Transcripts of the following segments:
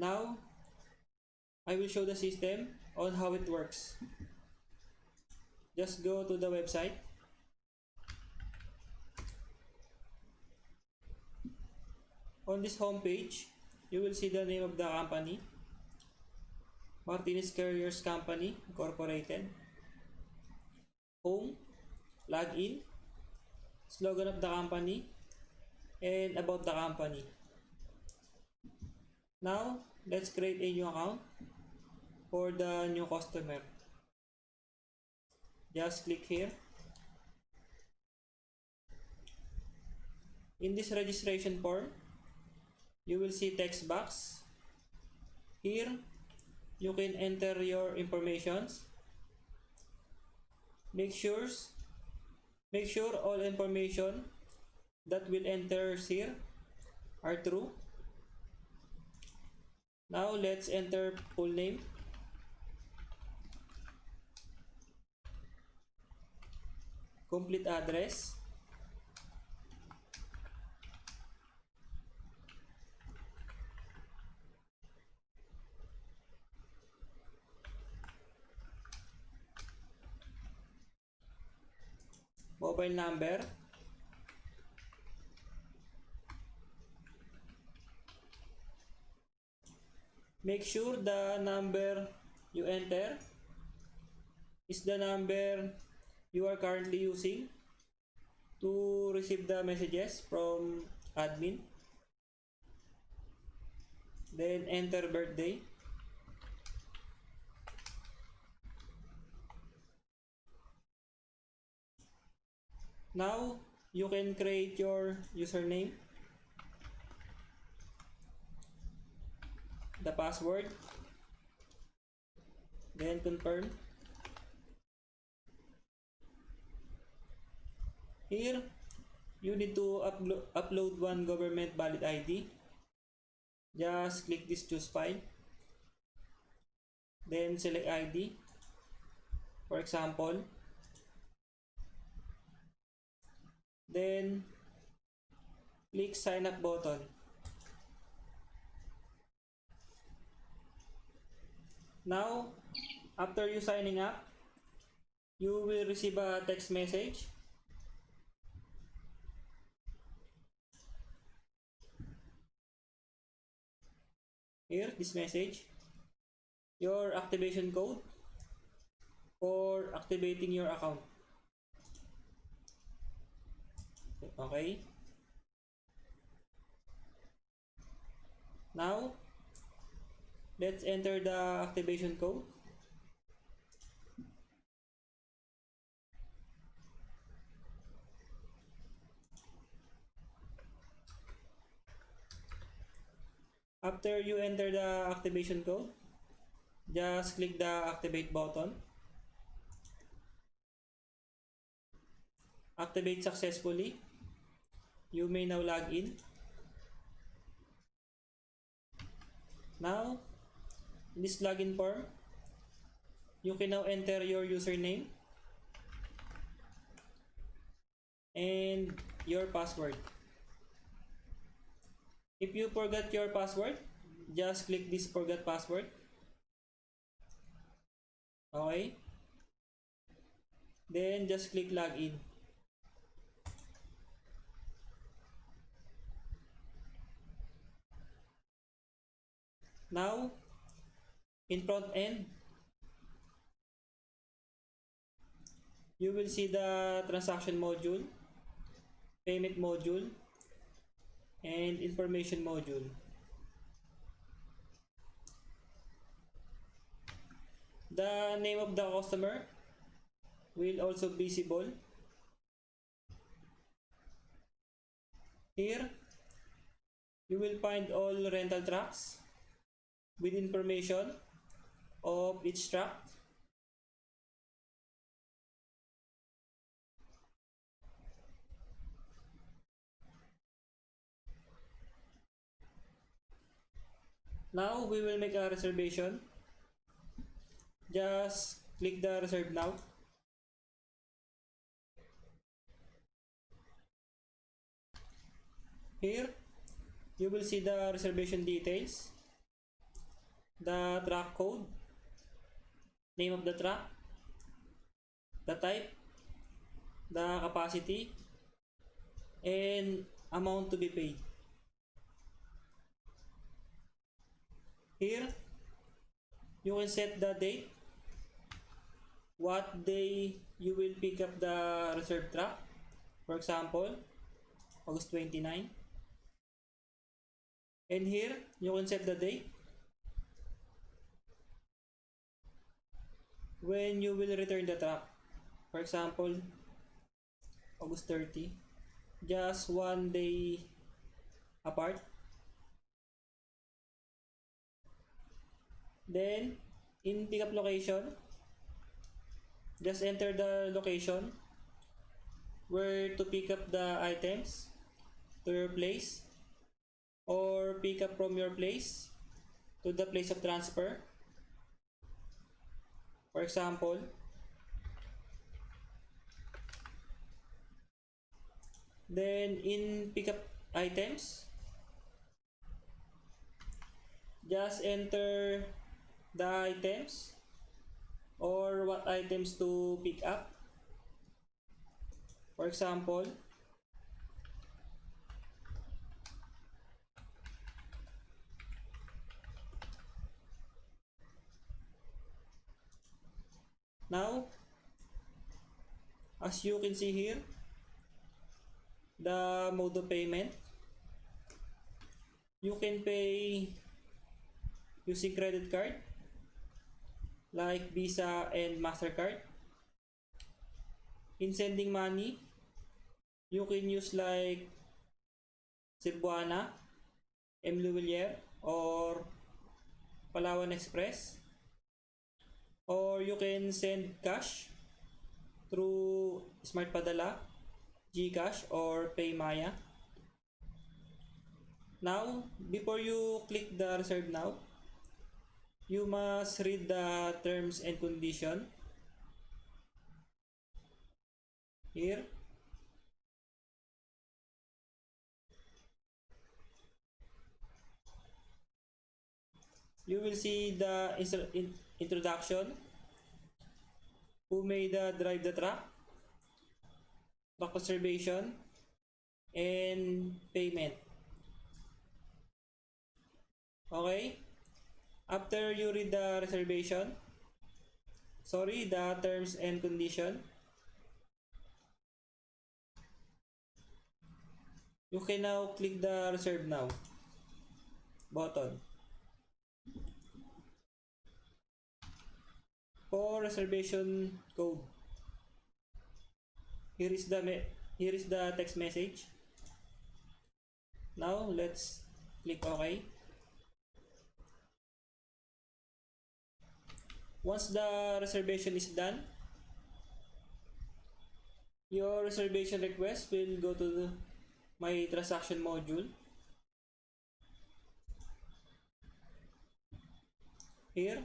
Now, I will show the system on how it works. Just go to the website. On this home page, you will see the name of the company, Martinez Carriers Company Incorporated. Home, login, slogan of the company, and about the company. Now, let's create a new account for the new customer. Just click here. In this registration form, you will see text box. Here, you can enter your informations. Make sure all information that will enter here are true. Now let's enter full name, complete address, mobile number, make sure the number you enter is the number you are currently using to receive the messages from admin. Then enter birthday. Now you can create your username, the password, then confirm. Here, you need to upload one government valid ID. Just click this choose file. Then select ID. For example. Then click sign up button. Now, after you signing up, you will receive a text message. Here, this message, your activation code for activating your account. Okay. Now, let's enter the activation code. After you enter the activation code, just click the activate button. Activate successfully. You may now log in. Now, in this login form, you can now enter your username and your password. If you forgot your password, just click this forget password. Okay. Then just click login. Now, in front end, you will see the transaction module, payment module, and information module. The name of the customer will also be visible. Here, you will find all rental trucks with information of each truck. Now we will make a reservation. Just click the reserve now. Here, you will see the reservation details. the track code, name of the track, the type, the capacity, and amount to be paid. Here, you can set the date, what day you will pick up the reserved track. For example, August 29. And here, you can set the date when you will return the track. For example, August 30. Just one day apart. Then, in pickup location, just enter the location where to pick up the items to your place, or pick up from your place to the place of transfer. For example, then in pickup items, just enter the items or what items to pick up. For example, now, as you can see here, the mode of payment, you can pay using credit card like Visa and MasterCard. In sending money, you can use like Cebuana, M. Luwilier, or Palawan Express. Or you can send cash through Smart Padala, GCash, or PayMaya. Now, before you click the reserve now, you must read the terms and condition. Here, you will see the introduction, who may drive the truck reservation, and payment. Okay? After you read the reservation, the terms and condition, you can now click the reserve now button. For reservation code, here is the text message. Now let's click OK. Once the reservation is done, your reservation request will go to my transaction module. Here,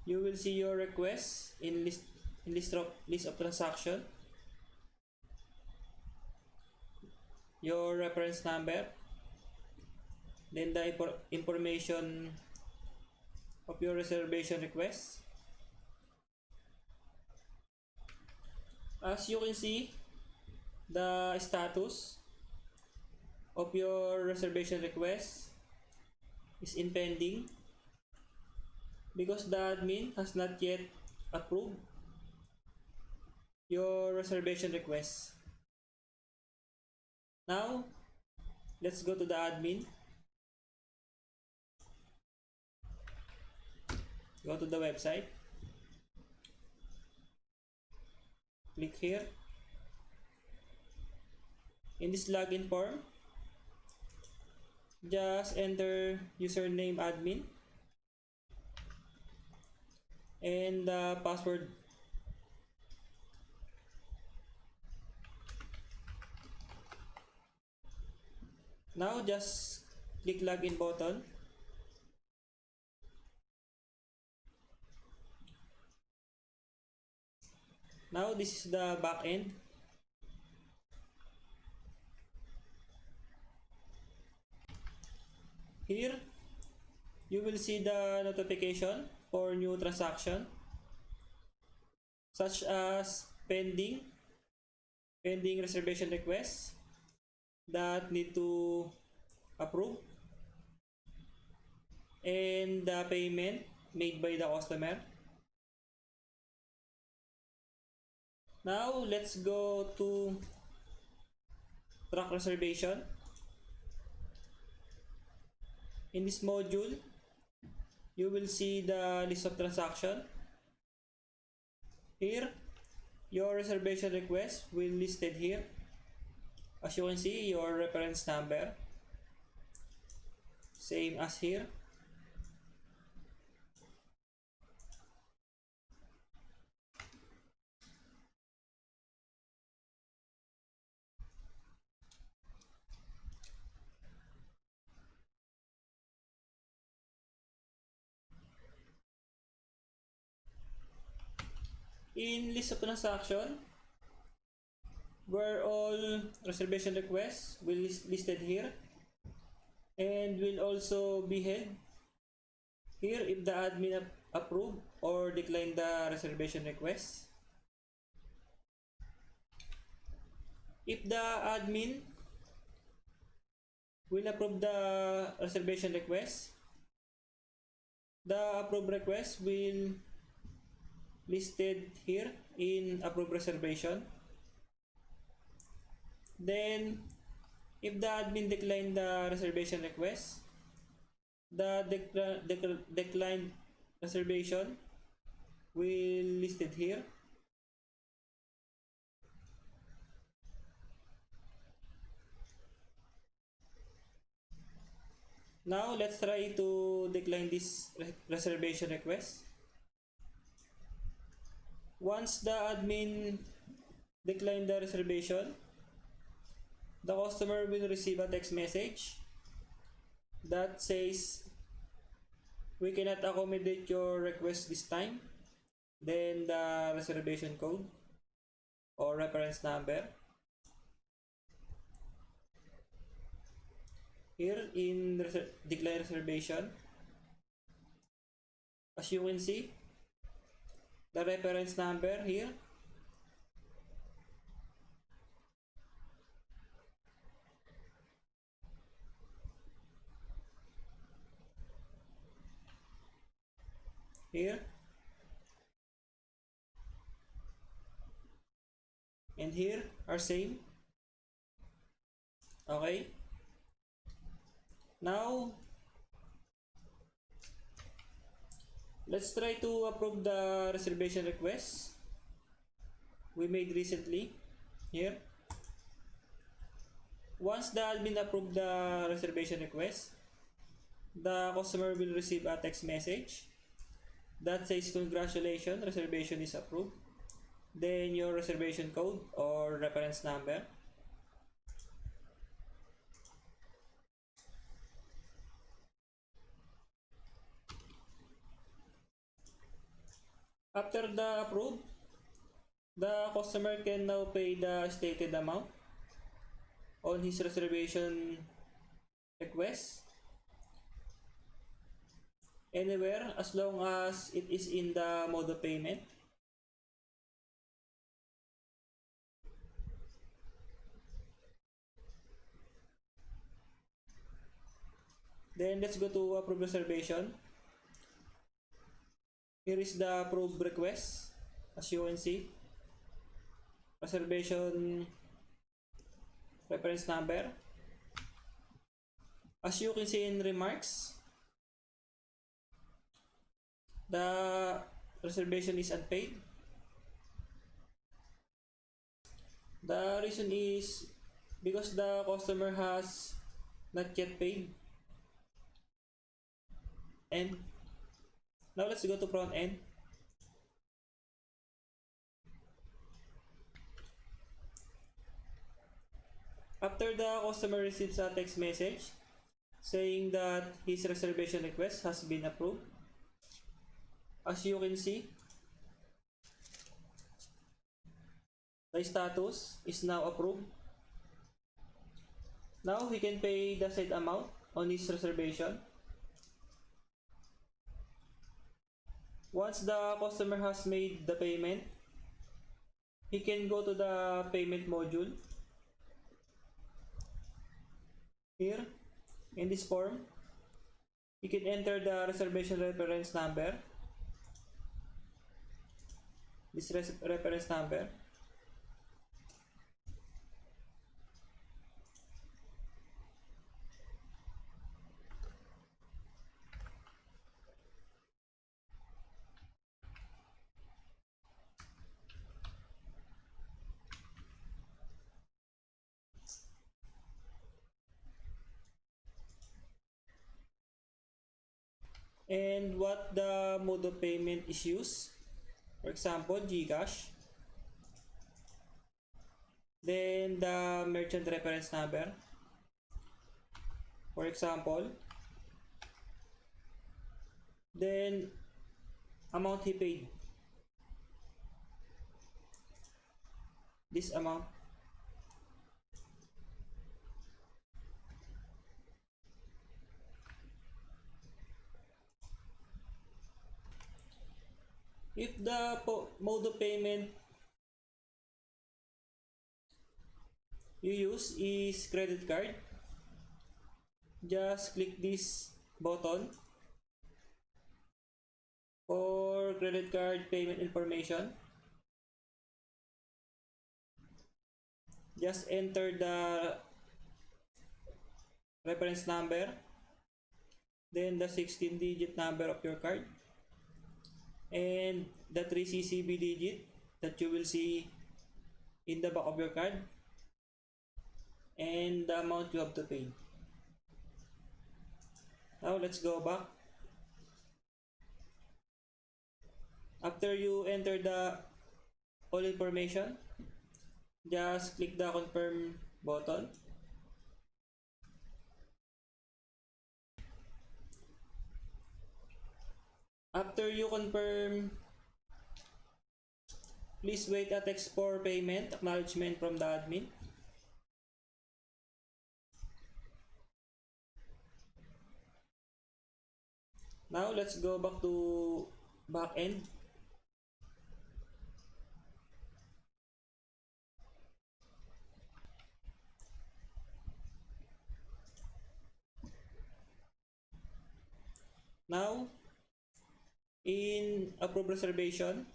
you will see your request in list of transaction, your reference number, then the information of your reservation request. As you can see, the status of your reservation request is in pending because the admin has not yet approved your reservation request. Now, let's go to the admin. Go to the website. Click here. In this login form, just enter username admin and the password. Now just click login button. Now this is the back end. Here you will see the notification for new transaction, such as pending reservation requests that need to approve, and the payment made by the customer. Now let's go to track reservation. In this module, you will see the list of transaction. Here, your reservation request will listed here. As you can see, your reference number, same as here. In list of transaction, where all reservation requests will be listed here, and will also be held here if the admin approve or decline the reservation request. If the admin will approve the reservation request, the approved request will listed here in approved reservation. Then if the admin decline the reservation request, the declined reservation will listed here. Now let's try to decline this reservation request. Once the admin decline the reservation, the customer will receive a text message that says, "We cannot accommodate your request this time." Then the reservation code or reference number. Here in decline reservation, as you can see, the reference number here, here, and here are same. Okay. Now let's try to approve the reservation request we made recently here. Once the admin approve the reservation request, the customer will receive a text message that says, "Congratulations, reservation is approved." Then your reservation code or reference number. After the approve, the customer can now pay the stated amount on his reservation request anywhere as long as it is in the mode of payment. Then let's go to approve reservation. Here is the approved request. As you can see, reservation reference number. As you can see in remarks, the reservation is unpaid. The reason is because the customer has not yet paid. And now let's go to front end. After the customer receives a text message saying that his reservation request has been approved, as you can see, the status is now approved. Now he can pay the said amount on his reservation. Once the customer has made the payment, he can go to the payment module here in this form. He can enter the reservation reference number, this reference number. And what the mode of payment is used. For example, GCash. Then the merchant reference number. For example. Then amount he paid. This amount. If the mode of payment you use is credit card, just click this button for credit card payment information. Just enter the reference number, then the 16-digit number of your card, and the 3 CCV digit that you will see in the back of your card, and the amount you have to pay. Now let's go back. After you enter the all information, just click the confirm button. After you confirm, please wait a text for payment acknowledgement from the admin. Now let's go back to backend. Now, in approve reservation,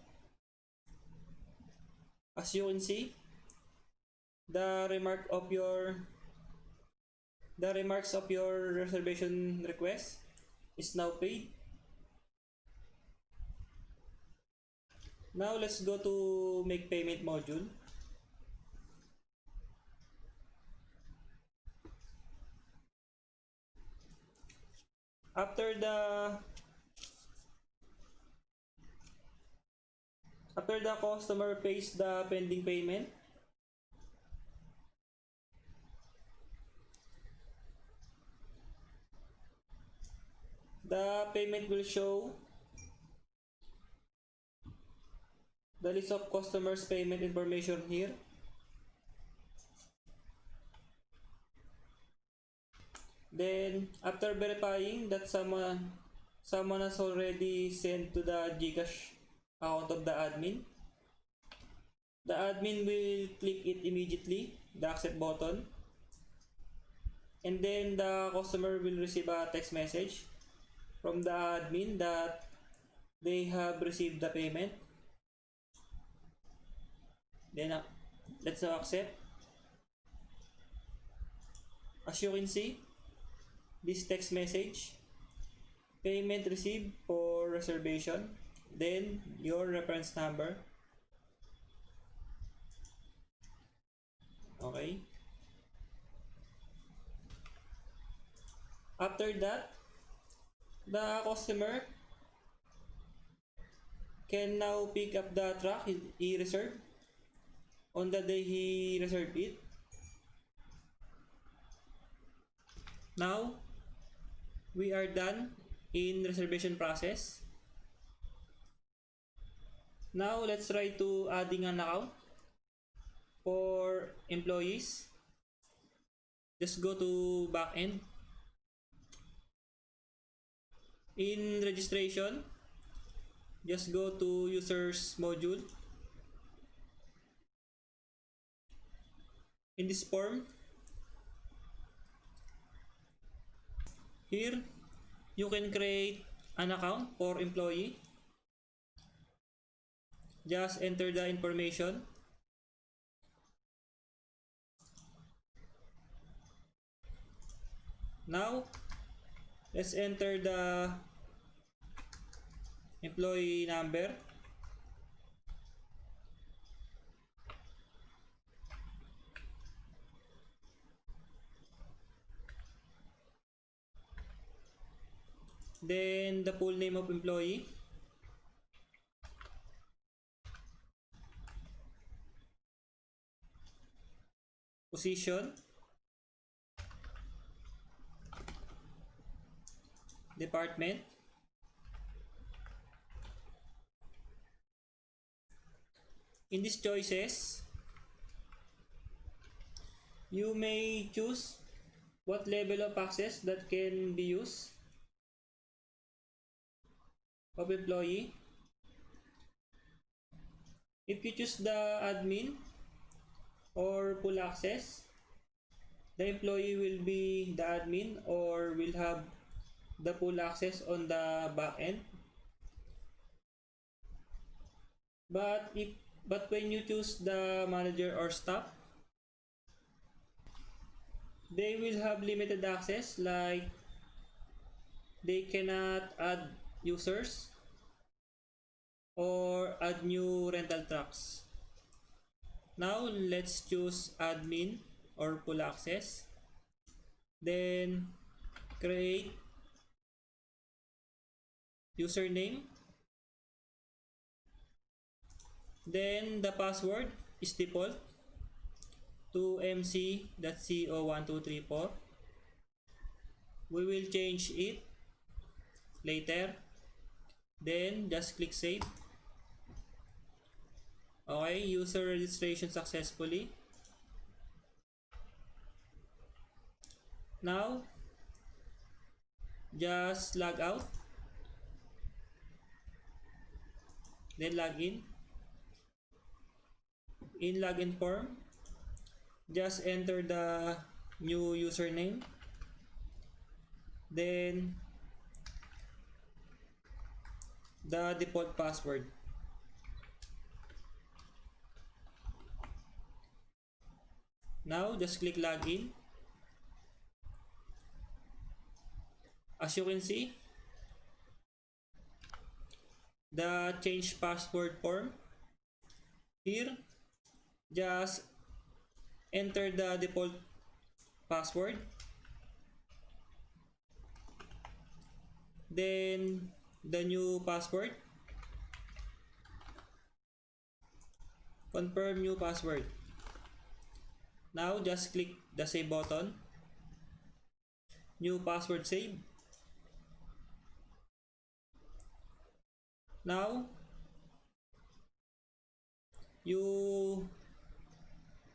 as you can see, the remarks of your reservation request is now paid. Now let's go to make payment module. After the customer pays the pending payment, the payment will show the list of customers' payment information here. Then after verifying that someone has already sent to the GCash account of the admin will click it immediately, the accept button, and then the customer will receive a text message from the admin that they have received the payment. Then let's now accept. As you can see, this text message, payment received for reservation, then your reference number. Okay. After that, the customer can now pick up the truck he reserved on the day he reserved it. Now, we are done in reservation process. Now, let's try to adding an account for employees. Just go to backend. In registration, just go to users module. In this form, here you can create an account for employee. Just enter the information. Now, let's enter the employee number. Then the full name of employee. Position. Department. In these choices, you may choose what level of access that can be used of employee. If you choose the admin or full access, the employee will be the admin or will have the full access on the back end. But when you choose the manager or staff, they will have limited access, like they cannot add users or add new rental trucks. Now let's choose admin or full access. Then create username. Then the password is default to mc.co1234. We will change it later. Then just click save. Okay, user registration successfully. Now just log out, then log in. In login form, just enter the new username, then the default password. Now just click login. As you can see, the change password form. Here, just enter the default password, then the new password, confirm new password. Now just click the save button, new password save. Now you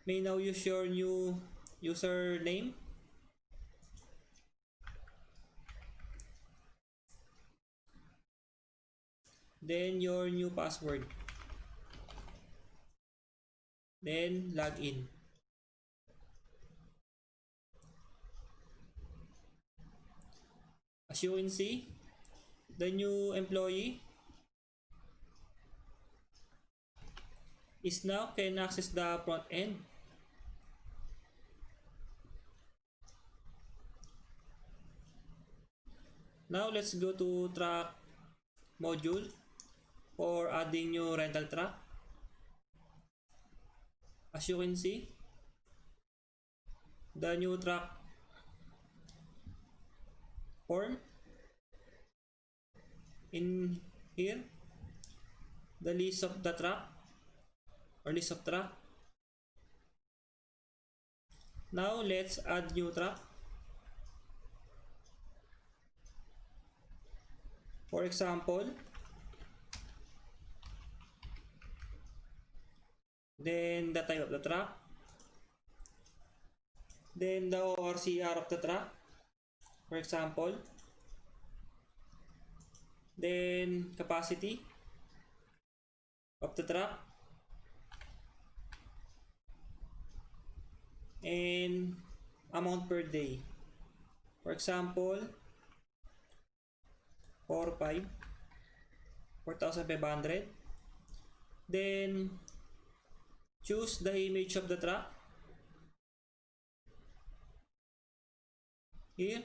may now use your new username. Then your new password. Then log in. As you can see, the new employee is now can access the front end. Now let's go to truck module for adding new rental truck. As you can see, the new truck form. In here, the list of the truck or list of truck. Now let's add new truck. For example, then the type of the truck, then the ORCR of the truck, for example, then capacity, of the truck and amount per day. For example, 4,500. Then choose the image of the truck here,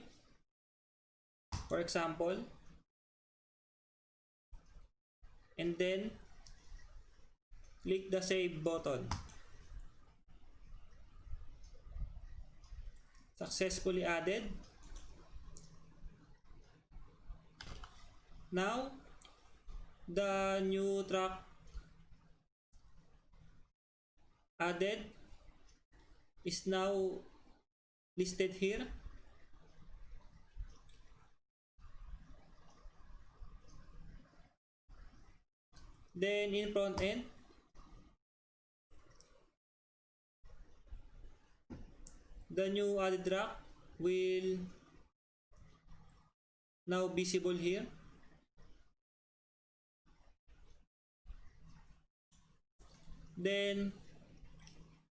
for example, and then click the save button. Successfully added. Now the new truck added is now listed here. Then in front end, the new added truck will now visible here. Then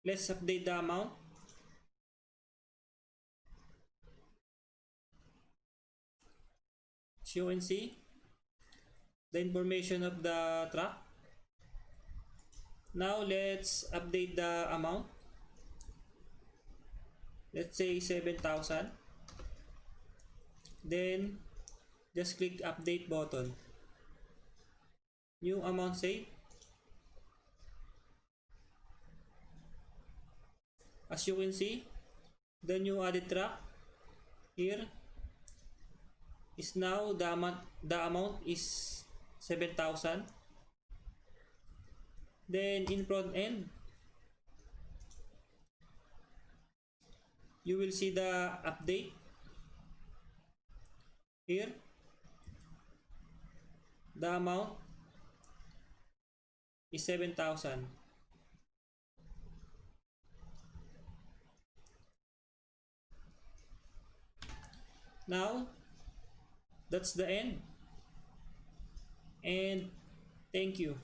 let's update the amount. As you can see, the information of the truck. Now let's update the amount. Let's say 7,000. Then just click update button. New amount saved. As you can see, the new added truck here is now the amount is 7,000. Then in front end, you will see the update here. The amount is 7,000. Now that's the end, and thank you.